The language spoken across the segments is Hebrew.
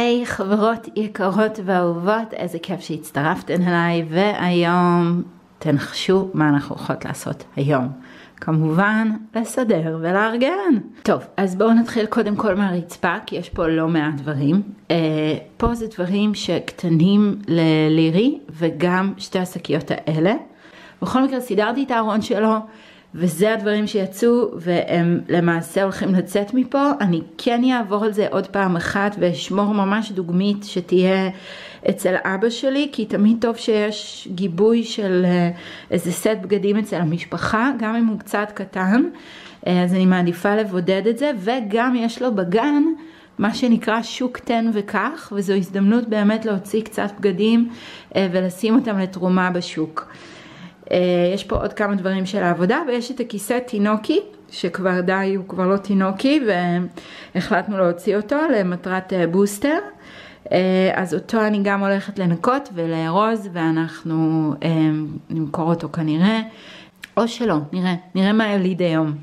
היי חברות יקרות ואהובות, איזה כיף שהצטרפתן אליי, והיום תנחשו מה אנחנו הולכות לעשות היום. כמובן לסדר ולארגן. טוב, אז בואו נתחיל קודם כל מהרצפה, כי יש פה לא מעט דברים. פה זה דברים שקטנים ללירי, וגם שתי השקיות האלה. בכל מקרה סידרתי את הארון שלו, וזה הדברים שיצאו, והם למעשה הולכים לצאת מפה. אני כן אעבור על זה עוד פעם אחת, ואשמור ממש דוגמית שתהיה אצל אבא שלי, כי תמיד טוב שיש גיבוי של איזה סט בגדים אצל המשפחה, גם אם הוא קצת קטן, אז אני מעדיפה לבודד את זה, וגם יש לו בגן מה שנקרא שוק תן וכך, וזו הזדמנות באמת להוציא קצת בגדים, ולשים אותם לתרומה בשוק. יש פה עוד כמה דברים של העבודה, ויש את הכיסא תינוקי, שכבר די, הוא כבר לא תינוקי, והחלטנו להוציא אותו למטרת בוסטר. אז אותו אני גם הולכת לנקות ולארוז, ואנחנו נמכור אותו כנראה, או שלא, נראה מה יליד היום.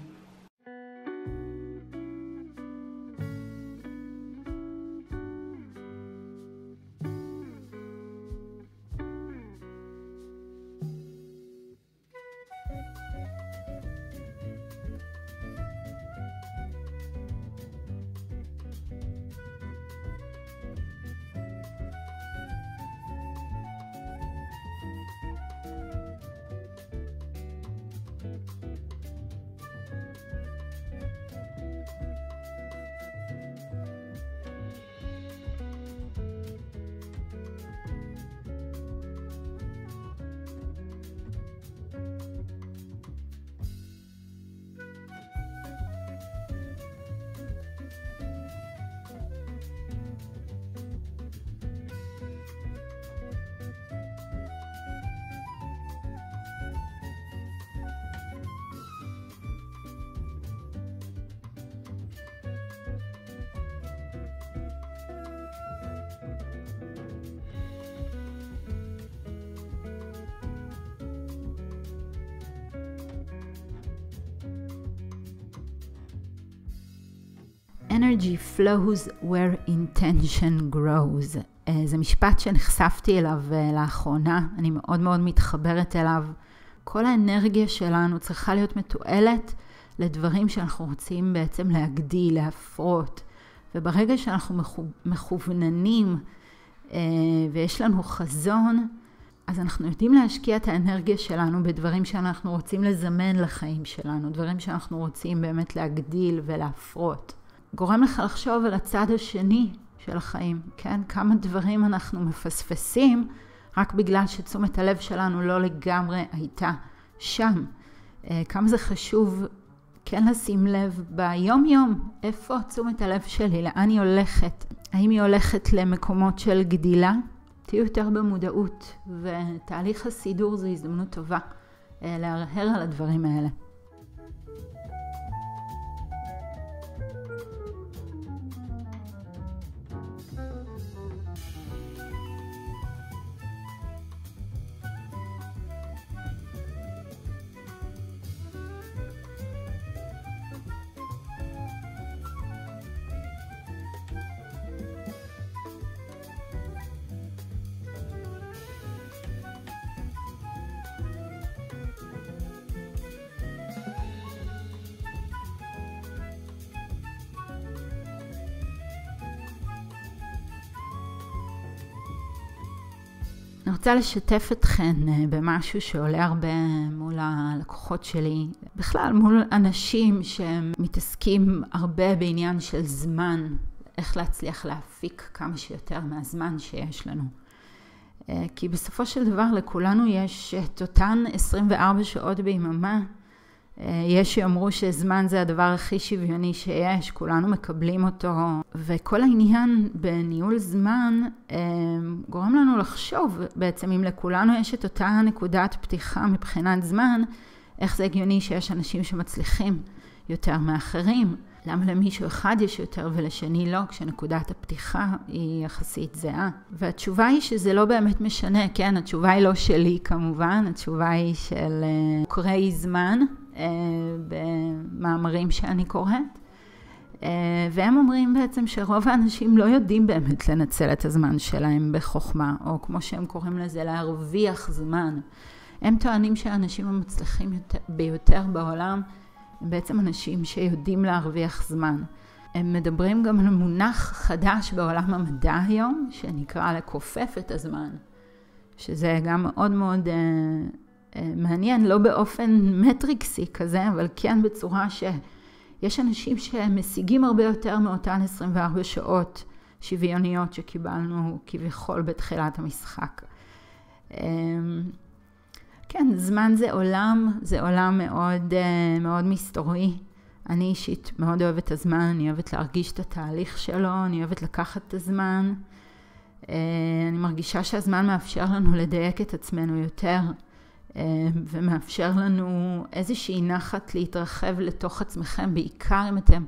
Energy flows where intention grows. זה משפט שנחשפתי אליו לאחרונה, אני מאוד מאוד מתחברת אליו. כל האנרגיה שלנו צריכה להיות מתועלת לדברים שאנחנו רוצים בעצם להגדיל, להפרות. וברגע שאנחנו מכווננים ויש לנו חזון, אז אנחנו יודעים להשקיע את האנרגיה שלנו בדברים שאנחנו רוצים לזמן לחיים שלנו, דברים שאנחנו רוצים באמת להגדיל ולהפרות. גורם לך לחשוב על הצד השני של החיים, כן? כמה דברים אנחנו מפספסים רק בגלל שתשומת הלב שלנו לא לגמרי הייתה שם. כמה זה חשוב כן לשים לב ביום יום, איפה תשומת הלב שלי, לאן היא הולכת? האם היא הולכת למקומות של גדילה? תהיו יותר במודעות, ותהליך הסידור זו הזדמנות טובה להרהר על הדברים האלה. אני רוצה לשתף אתכן במשהו שעולה הרבה מול הלקוחות שלי, בכלל מול אנשים שמתעסקים הרבה בעניין של זמן, איך להצליח להפיק כמה שיותר מהזמן שיש לנו. כי בסופו של דבר לכולנו יש את אותן 24 שעות ביממה, יש שאמרו שזמן זה הדבר הכי שוויוני שיש, כולנו מקבלים אותו, וכל העניין בניהול זמן גורם לנו לחשוב בעצם אם לכולנו יש את אותה נקודת פתיחה מבחינת זמן, איך זה הגיוני שיש אנשים שמצליחים יותר מאחרים, למה למישהו אחד יש יותר ולשני לא, כשנקודת הפתיחה היא יחסית זהה. והתשובה היא שזה לא באמת משנה, כן, התשובה היא לא שלי כמובן, התשובה היא של קוראי זמן, במאמרים שאני קוראת, והם אומרים בעצם שרוב האנשים לא יודעים באמת לנצל את הזמן שלהם בחוכמה, או כמו שהם קוראים לזה, להרוויח זמן. הם טוענים שהאנשים המצליחים ביותר בעולם הם בעצם אנשים שיודעים להרוויח זמן. הם מדברים גם על מונח חדש בעולם המדע היום, שנקרא לכופף את הזמן, שזה גם מאוד מאוד מעניין, לא באופן מטריקסי כזה, אבל כן בצורה שיש אנשים שמשיגים הרבה יותר מאותן 24 שעות שוויוניות שקיבלנו כביכול בתחילת המשחק. כן, זמן זה עולם מאוד, מאוד מסתורי. אני אישית מאוד אוהבת את הזמן, אני אוהבת להרגיש את התהליך שלו, אני אוהבת לקחת את הזמן. אני מרגישה שהזמן מאפשר לנו לדייק את עצמנו יותר, ומאפשר לנו איזושהי נחת להתרחב לתוך עצמכם, בעיקר אם אתם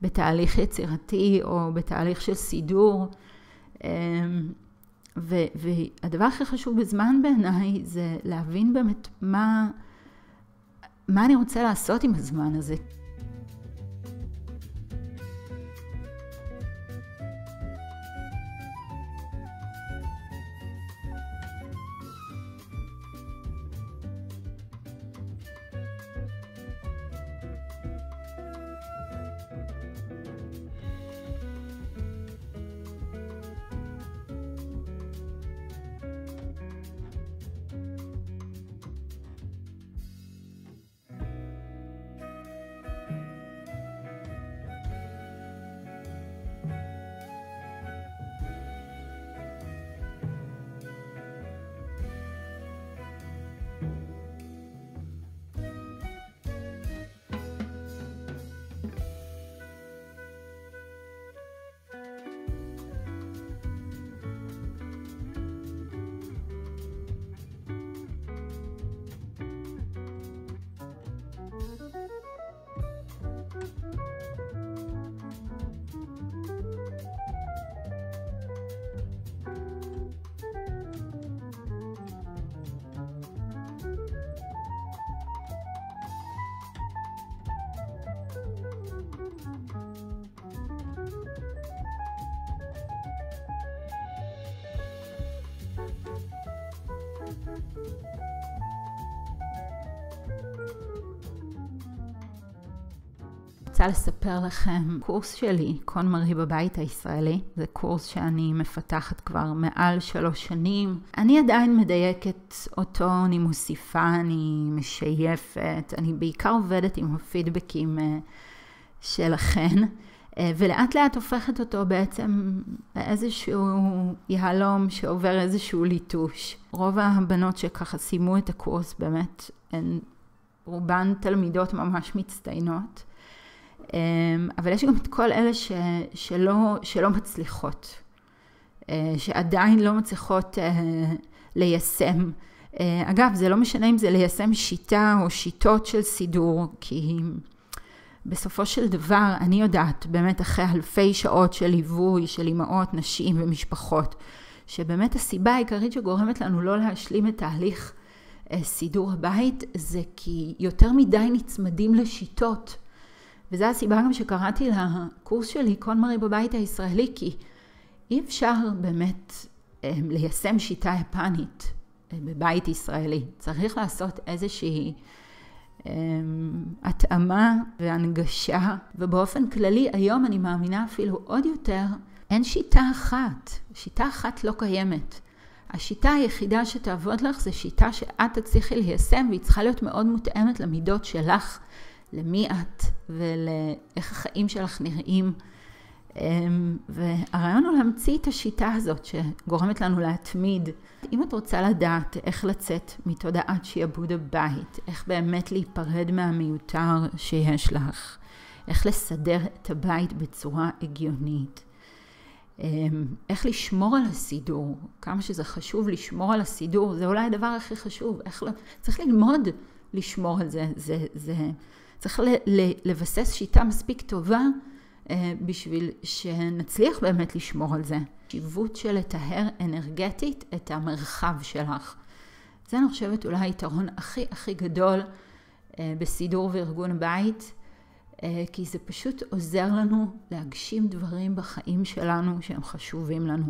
בתהליך יצירתי או בתהליך של סידור. והדבר הכי חשוב בזמן בעיניי זה להבין באמת מה אני רוצה לעשות עם הזמן הזה. רוצה לספר לכם קורס שלי, קונמרי בבית הישראלי. זה קורס שאני מפתחת כבר מעל 3 שנים. אני עדיין מדייקת אותו, אני מוסיפה, אני משייפת, אני בעיקר עובדת עם הפידבקים שלכן, ולאט לאט הופכת אותו בעצם לאיזשהו יהלום שעובר איזשהו ליטוש. רוב הבנות שככה סיימו את הקורס באמת, הן רובן תלמידות ממש מצטיינות. אבל יש גם את כל אלה שלא מצליחות, שעדיין לא מצליחות ליישם. אגב, זה לא משנה אם זה ליישם שיטה או שיטות של סידור, כי בסופו של דבר אני יודעת באמת אחרי אלפי שעות של ליווי, של אימהות, נשים ומשפחות, שבאמת הסיבה העיקרית שגורמת לנו לא להשלים את תהליך סידור הבית, זה כי יותר מדי נצמדים לשיטות. וזו הסיבה גם שקראתי לקורס שלי, קונמרי בבית הישראלי, כי אי אפשר באמת ליישם שיטה יפנית בבית ישראלי. צריך לעשות איזושהי התאמה והנגשה, ובאופן כללי היום אני מאמינה אפילו עוד יותר, אין שיטה אחת. שיטה אחת לא קיימת. השיטה היחידה שתעבוד לך זה שיטה שאת תצליחי ליישם, והיא צריכה להיות מאוד מותאמת למידות שלך, למי את ולאיך החיים שלך נראים. והרעיון הוא להמציא את השיטה הזאת שגורמת לנו להתמיד. אם את רוצה לדעת איך לצאת מתודעת שיעבוד הבית, איך באמת להיפרד מהמיותר שיש לך, איך לסדר את הבית בצורה הגיונית, איך לשמור על הסידור, כמה שזה חשוב לשמור על הסידור, זה אולי הדבר הכי חשוב. צריך ללמוד לשמור על זה. צריך לבסס שיטה מספיק טובה בשביל שנצליח באמת לשמור על זה. חשיבות של לטהר אנרגטית את המרחב שלך. זה אני חושבת אולי היתרון הכי גדול בסידור וארגון הבית. כי זה פשוט עוזר לנו להגשים דברים בחיים שלנו שהם חשובים לנו.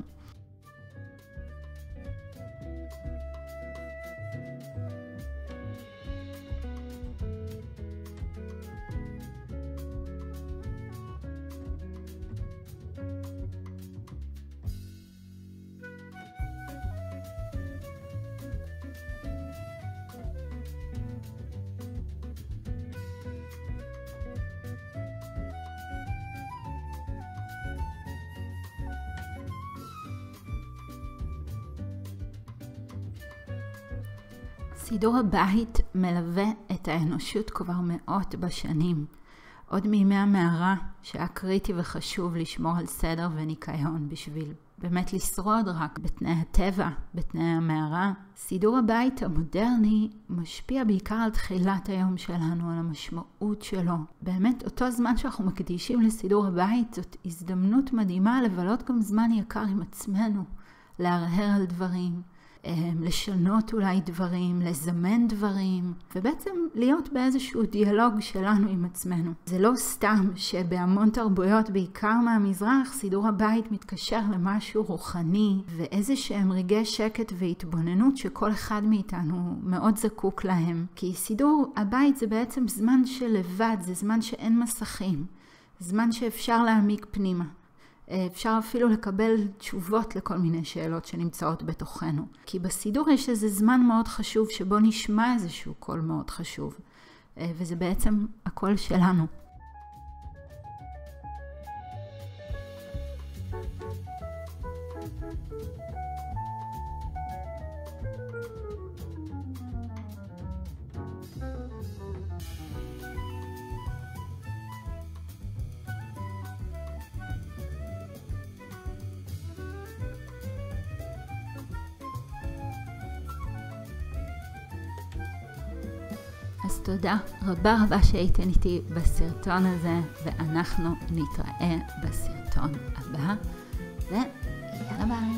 סידור הבית מלווה את האנושות כבר מאות בשנים. עוד מימי המערה שהיה קריטי וחשוב לשמור על סדר וניקיון בשביל באמת לשרוד רק בתנאי הטבע, בתנאי המערה. סידור הבית המודרני משפיע בעיקר על תחילת היום שלנו, על המשמעות שלו. באמת אותו זמן שאנחנו מקדישים לסידור הבית זאת הזדמנות מדהימה לבלות גם זמן יקר עם עצמנו, להרהר על דברים. לשנות אולי דברים, לזמן דברים, ובעצם להיות באיזשהו דיאלוג שלנו עם עצמנו. זה לא סתם שבהמון תרבויות, בעיקר מהמזרח, סידור הבית מתקשר למשהו רוחני, ואיזה שהם רגעי שקט והתבוננות שכל אחד מאיתנו מאוד זקוק להם. כי סידור הבית זה בעצם זמן של לבד, זה זמן שאין מסכים, זמן שאפשר להעמיק פנימה. אפשר אפילו לקבל תשובות לכל מיני שאלות שנמצאות בתוכנו. כי בסידור יש איזה זמן מאוד חשוב שבו נשמע איזשהו קול מאוד חשוב. וזה בעצם הקול שלנו. אז תודה רבה שהייתן איתי בסרטון הזה, ואנחנו נתראה בסרטון הבא, ויאללה ביי.